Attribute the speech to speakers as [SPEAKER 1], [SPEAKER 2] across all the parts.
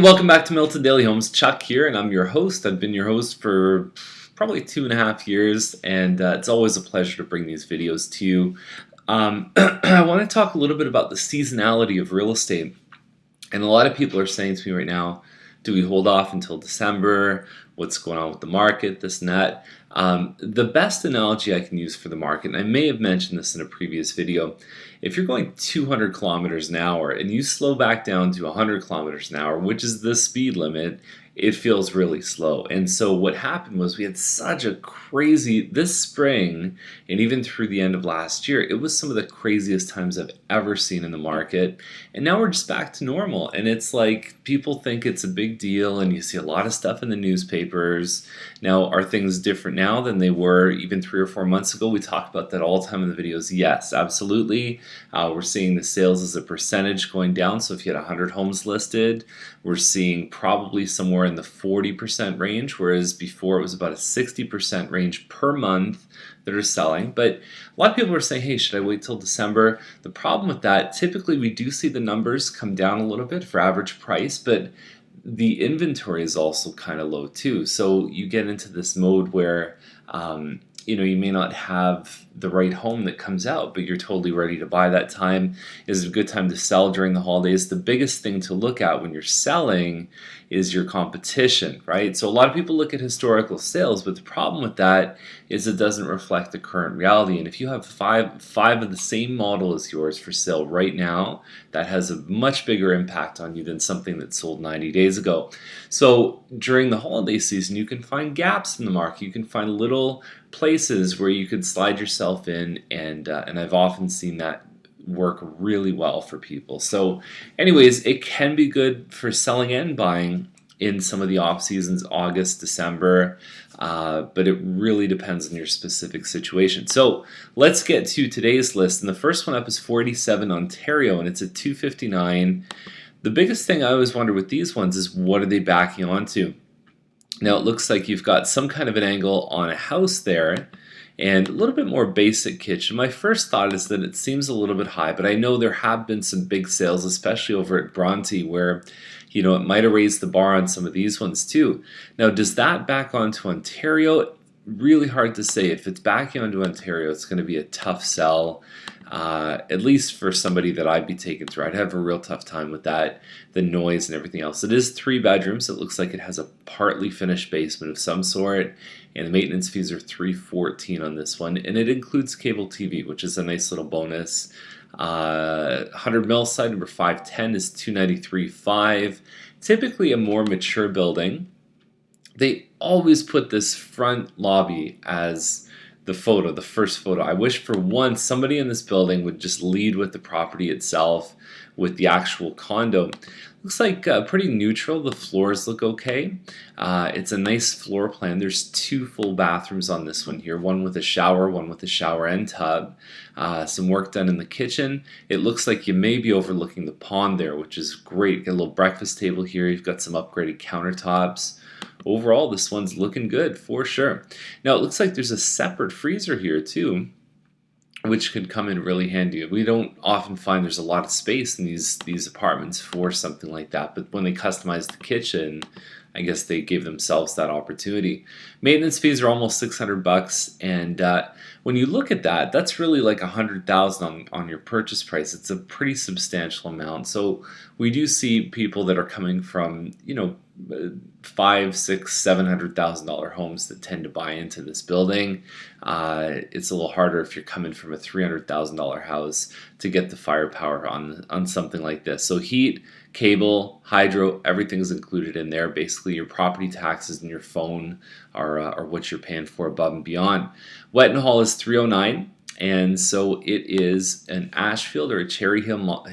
[SPEAKER 1] Welcome back to Milton Daily Homes. Chuck here, and I'm your host. I've been your host for probably 2.5 years, and it's always a pleasure to bring these videos to you. I want to talk a little bit about the seasonality of real estate. And a lot of people are saying to me right now, do we hold off until December? What's going on with the market, this and that? The best analogy I can use for the market, and I may have mentioned this in a previous video, if you're going 200 kilometers an hour and you slow back down to 100 kilometers an hour, which is the speed limit, it feels really slow. And so what happened was we had such a crazy, this spring and even through the end of last year, it was some of the craziest times I've ever seen in the market. And now we're just back to normal. And it's like people think it's a big deal and you see a lot of stuff in the newspapers. Now, are things different now than they were even 3 or 4 months ago? We talk about that all the time in the videos. Yes, absolutely. We're seeing the sales as a percentage going down. So if you had 100 homes listed, we're seeing probably somewhere in the 40% range, whereas before it was about a 60% range per month that are selling. But a lot of people are saying, hey, should I wait till December? The problem with that, typically we do see the numbers come down a little bit for average price, but the inventory is also kind of low too. So you get into this mode where you may not have the right home that comes out, but you're totally ready to buy. That time is a good time to sell during the holidays. The biggest thing to look at when you're selling is your competition, right? So a lot of people look at historical sales, but the problem with that is it doesn't reflect the current reality. And if you have five of the same model as yours for sale right now, that has a much bigger impact on you than something that sold 90 days ago. So during the holiday season, you can find gaps in the market. You can find little places where you could slide yourself in, and I've often seen that work really well for people. So anyways, it can be good for selling and buying in some of the off seasons, August, December, but it really depends on your specific situation. So let's get to today's list, and the first one up is 487 Ontario, and it's at 259. The biggest thing I always wonder with these ones is what are they backing onto? Now it looks like you've got some kind of an angle on a house there and a little bit more basic kitchen. My first thought is that it seems a little bit high, but I know there have been some big sales, especially over at Bronte, where it might have raised the bar on some of these ones too. Now, does that back onto Ontario? Really hard to say. If it's backing onto Ontario, it's going to be a tough sell. At least for somebody that I'd be taking through. I'd have a real tough time with that, the noise and everything else. It is 3 bedrooms. It looks like it has a partly finished basement of some sort, and the maintenance fees are $314 on this one, and it includes cable TV, which is a nice little bonus. 100 Mill side number 510 is $293.5. Typically a more mature building. They always put this front lobby as the first photo. I wish for once somebody in this building would just lead with the property itself, with the actual condo. Looks like pretty neutral. The floors look okay. It's a nice floor plan. There's 2 full bathrooms on this one here, one with a shower and tub. Some work done in the kitchen. It looks like you may be overlooking the pond there, which is great. Got a little breakfast table here. You've got some upgraded countertops. Overall, this one's looking good for sure. Now, it looks like there's a separate freezer here too, which could come in really handy. We don't often find there's a lot of space in these apartments for something like that, but when they customize the kitchen, I guess they gave themselves that opportunity. Maintenance fees are almost $600, and when you look at that, that's really like $100,000 on your purchase price. It's a pretty substantial amount. So we do see people that are coming from $500,000, $600,000, $700,000 homes that tend to buy into this building. It's a little harder if you're coming from a $300,000 house to get the firepower on something like this. So heat, cable, hydro, everything's included in there. Basically, your property taxes and your phone are what you're paying for above and beyond. Wet and haul is $309. And so it is an Ashfield or a Cherry Hill model,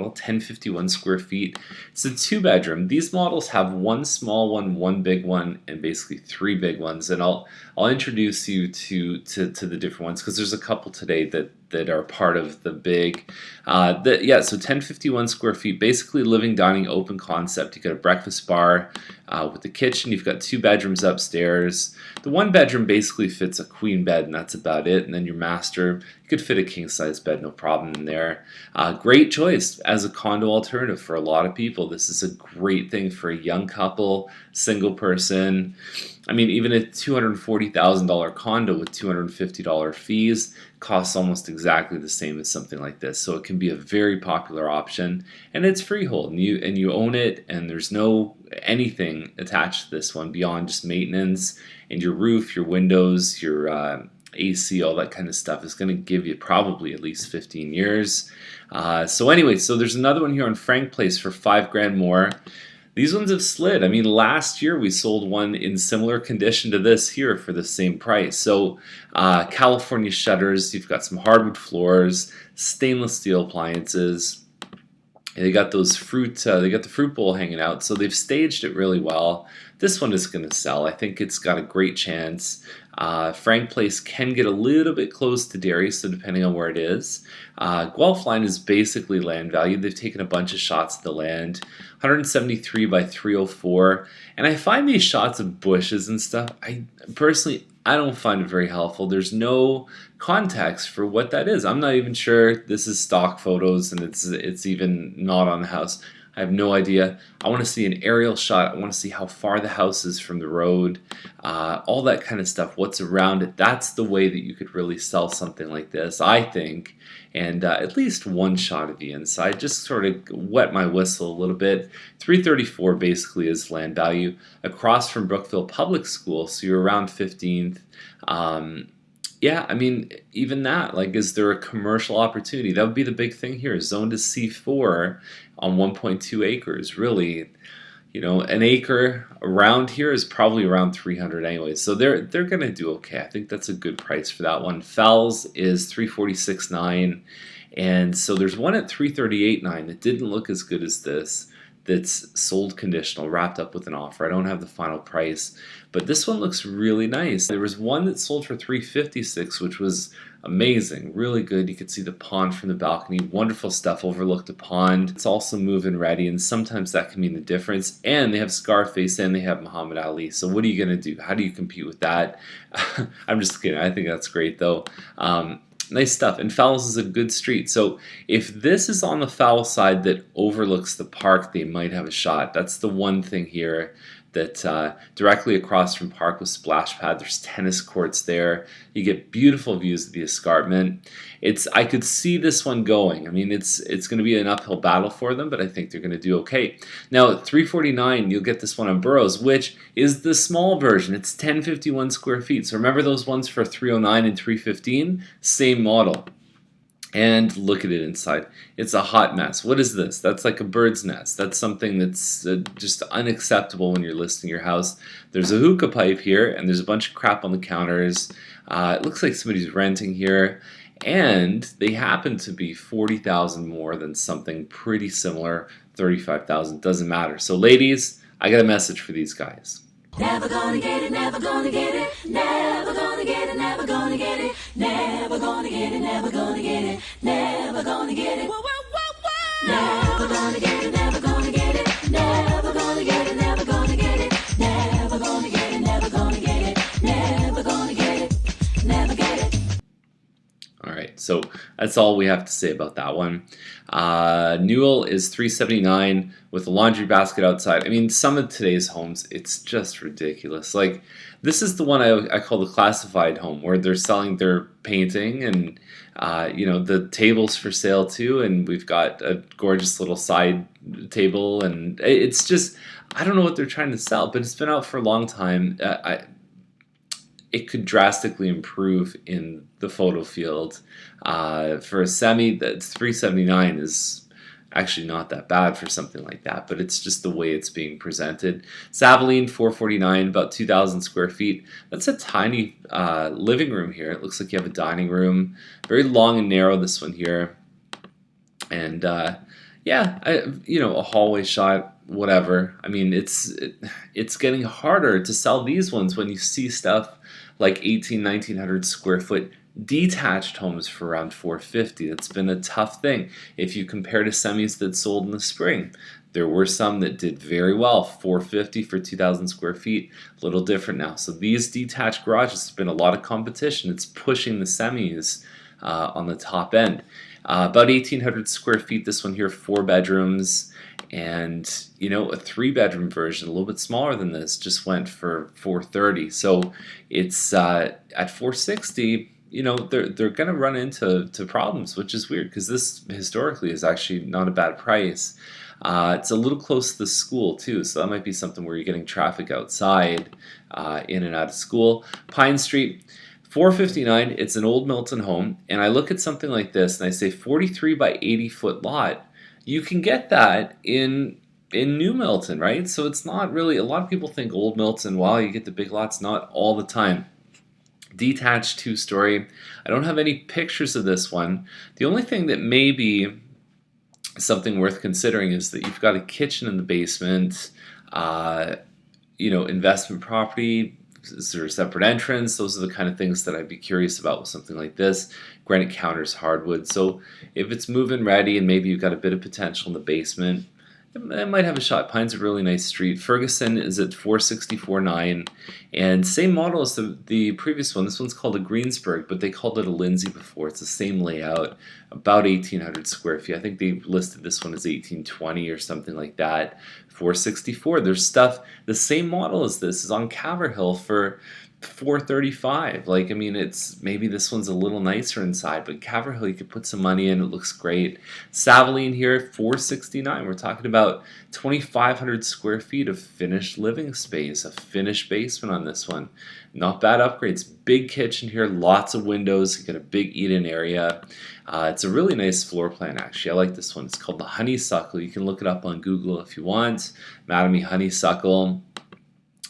[SPEAKER 1] 1051 square feet. It's a 2-bedroom. These models have 1 small one, 1 big one, and basically 3 big ones. And I'll introduce you to the different ones, because there's a couple today that that are part of the big, so 1051 square feet, basically living, dining, open concept. You got a breakfast bar with the kitchen. You've got 2 bedrooms upstairs. The 1 bedroom basically fits a queen bed, and that's about it. And then your master, you could fit a king size bed, no problem in there. Great choice as a condo alternative for a lot of people. This is a great thing for a young couple, single person. I mean, even a $240,000 condo with $250 fees costs almost exactly the same as something like this. So it can be a very popular option, and it's freehold, and you own it, and there's no anything attached to this one beyond just maintenance, and your roof, your windows, your AC, all that kind of stuff is going to give you probably at least 15 years. So anyway, so there's another one here on Frank Place for $5,000 more. These ones have slid. I mean, last year we sold one in similar condition to this here for the same price. So California shutters, you've got some hardwood floors, stainless steel appliances. They got those they got the fruit bowl hanging out, so they've staged it really well. This one is going to sell. I think it's got a great chance. Frank Place can get a little bit close to Derry, so depending on where it is. Guelph Line is basically land value. They've taken a bunch of shots at the land. 173 by 304. And I find these shots of bushes and stuff, personally, I don't find it very helpful. There's no context for what that is. I'm not even sure this is stock photos and it's even not on the house. I have no idea. I want to see an aerial shot. I want to see how far the house is from the road, all that kind of stuff, what's around it. That's the way that you could really sell something like this, I think. And at least one shot of the inside, just sort of wet my whistle a little bit. 334 basically is land value across from Brookville Public School, so you're around 15th. Yeah, I mean, even that, like, is there a commercial opportunity? That would be the big thing here. Zoned to C4 on 1.2 acres. Really, you know, an acre around here is probably around 300 anyway. So they're going to do okay. I think that's a good price for that one. Fells is 346.9, and so there's one at 338.9 that didn't look as good as this. That's sold conditional, wrapped up with an offer. I don't have the final price, but this one looks really nice. There was one that sold for 356, which was amazing, really good. You could see the pond from the balcony, wonderful stuff, overlooked a pond. It's also move-in ready, and sometimes that can mean the difference. And they have Scarface and they have Muhammad Ali. So what are you going to do? How do you compete with that? I'm just kidding. I think that's great though. Nice stuff. And Fowles is a good street. So if this is on the Fowle side that overlooks the park, they might have a shot. That's the one thing here, that directly across from park with splash pad, there's tennis courts there. You get beautiful views of the escarpment. I could see this one going. I mean, it's going to be an uphill battle for them, but I think they're going to do okay. Now at 349, you'll get this one on Burroughs, which is the small version. It's 1051 square feet. So remember those ones for 309 and 315? Same model. And look at it inside. It's a hot mess. What is this? That's like a bird's nest. That's something that's just unacceptable when you're listing your house. There's a hookah pipe here, and there's a bunch of crap on the counters. It looks like somebody's renting here. And they happen to be 40,000 more than something pretty similar, 35,000. Doesn't matter. So ladies, I got a message for these guys.
[SPEAKER 2] Never gonna get it, never gonna get it, never gonna get it, never gonna get it, never gonna get it, never gonna get it, never gonna get it, never gonna get it, never gonna get it, never gonna get it, never gonna get it, never gonna get it, never gonna get it, never gonna get it, never get it.
[SPEAKER 1] All right, so that's all we have to say about that one. Newell is $379 with a laundry basket outside. I mean, some of today's homes, it's just ridiculous. Like, this is the one I call the classified home, where they're selling their painting and you know, the table's for sale too, and we've got a gorgeous little side table, and it's just, I don't know what they're trying to sell, but it's been out for a long time. It could drastically improve in the photo field. For a semi, that's $379 is actually not that bad for something like that, but it's just the way it's being presented. Savaline, $449, about 2,000 square feet. That's a tiny living room here. It looks like you have a dining room. Very long and narrow, this one here. And yeah, you know, a hallway shot, whatever. I mean, it's getting harder to sell these ones when you see stuff like 1900 square foot detached homes for around 450. That's been a tough thing. If you compare to semis that sold in the spring, there were some that did very well, 450 for 2,000 square feet, a little different now. So these detached garages have been a lot of competition. It's pushing the semis on the top end. About 1,800 square feet, this one here, 4 bedrooms, and a 3-bedroom version, a little bit smaller than this, just went for 430. So it's at 460. They're going to run into problems, which is weird because this historically is actually not a bad price. It's a little close to the school too, so that might be something where you're getting traffic outside, in and out of school. Pine Street, 459. It's an old Milton home, and I look at something like this and I say 43 by 80 foot lot. You can get that in New Milton, right? So it's not really. A lot of people think old Milton, wow, you get the big lots. Not all the time. Detached 2-story. I don't have any pictures of this one. The only thing that may be something worth considering is that you've got a kitchen in the basement, investment property. Is there a separate entrance? Those are the kind of things that I'd be curious about with something like this. Granite counters, hardwood. So if it's move-in ready and maybe you've got a bit of potential in the basement, it might have a shot. Pine's a really nice street. Ferguson is at 464.9, and same model as the previous one. This one's called a Greensburg, but they called it a Lindsay before. It's the same layout, about 1,800 square feet. I think they listed this one as 1,820 or something like that. 464. There's stuff. The same model as this is on Caverhill for 435. It's maybe this one's a little nicer inside, but Caverhill, you could put some money in. It looks great. Savaline here, 469. We're talking about 2,500 square feet of finished living space, a finished basement on this one. Not bad upgrades. Big kitchen here, lots of windows. You get a big eat-in area. It's a really nice floor plan, actually. I like this one. It's called the Honeysuckle. You can look it up on Google if you want. Madame Honeysuckle.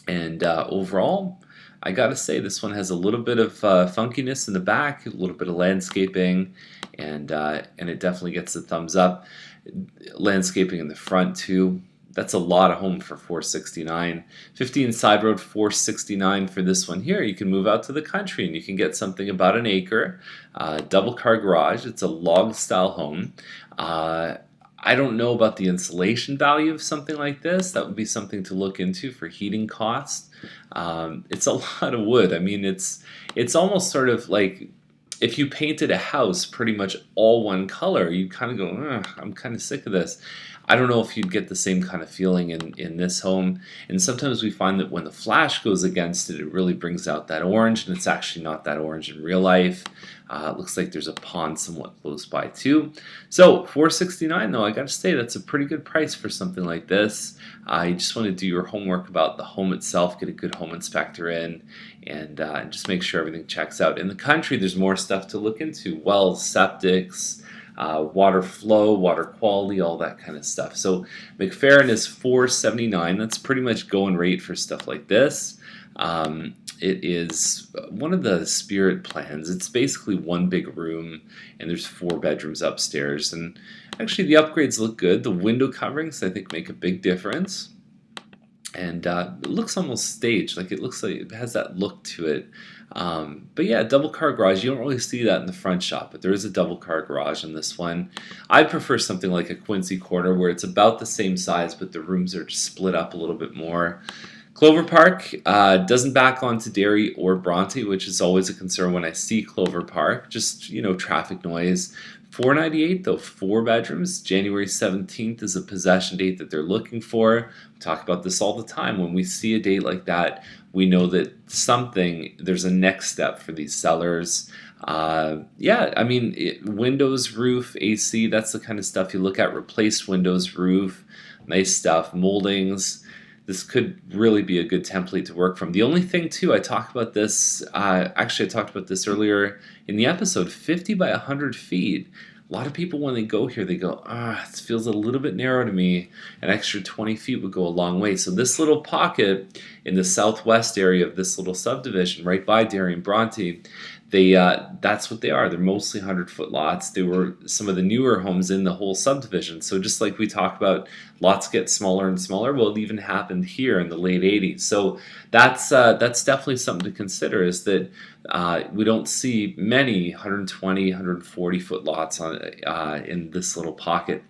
[SPEAKER 1] And overall, I gotta say, this one has a little bit of funkiness in the back, a little bit of landscaping, and it definitely gets the thumbs up. Landscaping in the front too. That's a lot of home for 469. 15 Side Road, 469 for this one here. You can move out to the country and you can get something about an acre. Double car garage. It's a log style home. I don't know about the insulation value of something like this. That would be something to look into for heating costs. It's a lot of wood. It's almost sort of like if you painted a house pretty much all one color, you kind of go, I'm kind of sick of this. I don't know if you'd get the same kind of feeling in this home. And sometimes we find that when the flash goes against it, it really brings out that orange, and it's actually not that orange in real life. It looks like there's a pond somewhat close by too. So 469 though, I got to say that's a pretty good price for something like this. You just want to do your homework about the home itself, get a good home inspector in, and just make sure everything checks out. In the country, there's more stuff to look into: wells, septics, water flow, water quality, all that kind of stuff. So McFerrin is 479. That's pretty much going rate for stuff like this. It is one of the Spirit plans. It's basically one big room, and there's 4 bedrooms upstairs. And actually, the upgrades look good. The window coverings, I think, make a big difference. And it looks almost staged. It looks like it has that look to it. But yeah, double car garage. You don't really see that in the front shop, but there is a double car garage in this one. I prefer something like a Quincy Corner where it's about the same size, but the rooms are split up a little bit more. Clover Park doesn't back onto Derry or Bronte, which is always a concern when I see Clover Park. Just, traffic noise. 498 though, 4 bedrooms. January 17th is a possession date that they're looking for. We talk about this all the time. When we see a date like that, we know that there's a next step for these sellers. Windows, roof, AC, that's the kind of stuff you look at. Replaced windows, roof, nice stuff, moldings. This could really be a good template to work from. The only thing too, I talked about this earlier in the episode, 50 by 100 feet. A lot of people, when they go here, they go, it feels a little bit narrow to me. An extra 20 feet would go a long way. So this little pocket in the southwest area of this little subdivision right by Derry and Bronte, That's what they are. They're mostly 100-foot lots. They were some of the newer homes in the whole subdivision. So just like we talk about, lots get smaller and smaller. Well, it even happened here in the late 80s. So that's definitely something to consider. Is that we don't see many 120, 140-foot lots in this little pocket.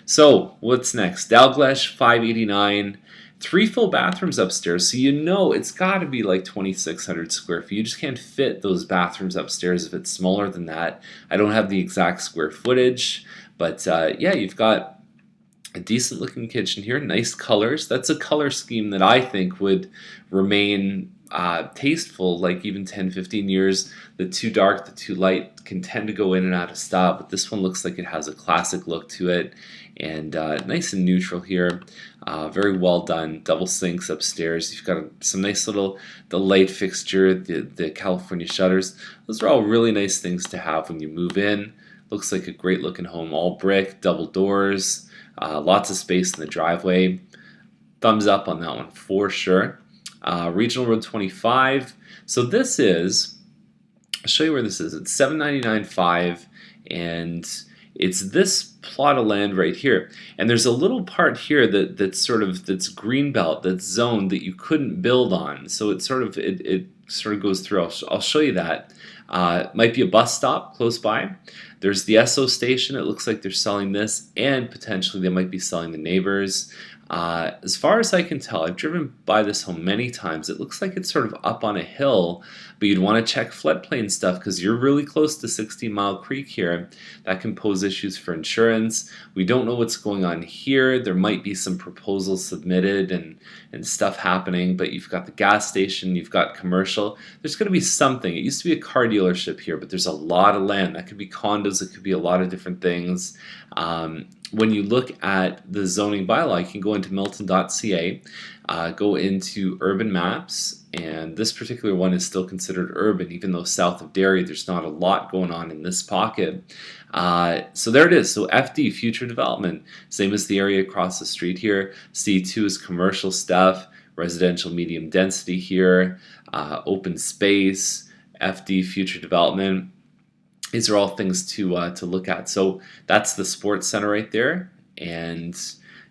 [SPEAKER 1] So what's next? Dalglesh 589. 3 full bathrooms upstairs, so you know it's got to be like 2,600 square feet. You just can't fit those bathrooms upstairs if it's smaller than that. I don't have the exact square footage, but yeah, you've got a decent looking kitchen here, nice colors. That's a color scheme that I think would remain tasteful, like even 10-15 years. The too dark, the too light can tend to go in and out of style, but this one looks like it has a classic look to it, and nice and neutral here. Very well done. Double sinks upstairs. You've got some nice the light fixture, the California shutters. Those are all really nice things to have when you move in. Looks like a great looking home. All brick, double doors, lots of space in the driveway. Thumbs up on that one for sure. Regional Road 25. So this is, I'll show you where this is. It's 799.5, and it's this plot of land right here. And there's a little part here that's greenbelt, that's zoned, that you couldn't build on. So it sort of goes through. I'll show you that. Might be a bus stop close by. There's the Esso station. It looks like they're selling this, and potentially they might be selling the neighbors. As far as I can tell, I've driven by this home many times. It looks like it's sort of up on a hill, but you'd want to check floodplain stuff because you're really close to 16 Mile Creek here. That can pose issues for insurance. We don't know what's going on here. There might be some proposals submitted and stuff happening, but you've got the gas station, you've got commercial. There's going to be something. It used to be a car dealership here, but there's a lot of land. That could be condos, it could be a lot of different things. When you look at the zoning bylaw, you can go into milton.ca, go into urban maps, and this particular one is still considered urban, even though south of Derry there's not a lot going on in this pocket. So there it is. So FD, future development, same as the area across the street here. C2 is commercial stuff, residential medium density here, open space, FD, future development. These are all things to look at. So that's the sports center right there, and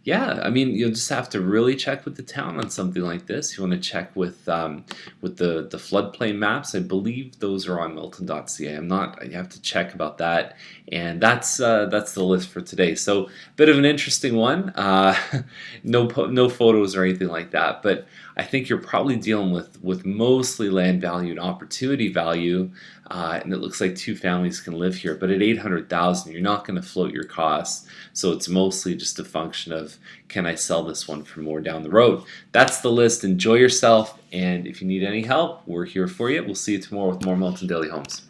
[SPEAKER 1] yeah, I mean, you'll just have to really check with the town on something like this. You want to check with the floodplain maps. I believe those are on milton.ca. I'm not. I have to check about that, and that's the list for today. So bit of an interesting one. No photos or anything like that, but I think you're probably dealing with mostly land value and opportunity value, and it looks like 2 families can live here. But at $800,000, you're not going to float your costs, so it's mostly just a function of, can I sell this one for more down the road? That's the list. Enjoy yourself, and if you need any help, we're here for you. We'll see you tomorrow with more Milton Daily Homes.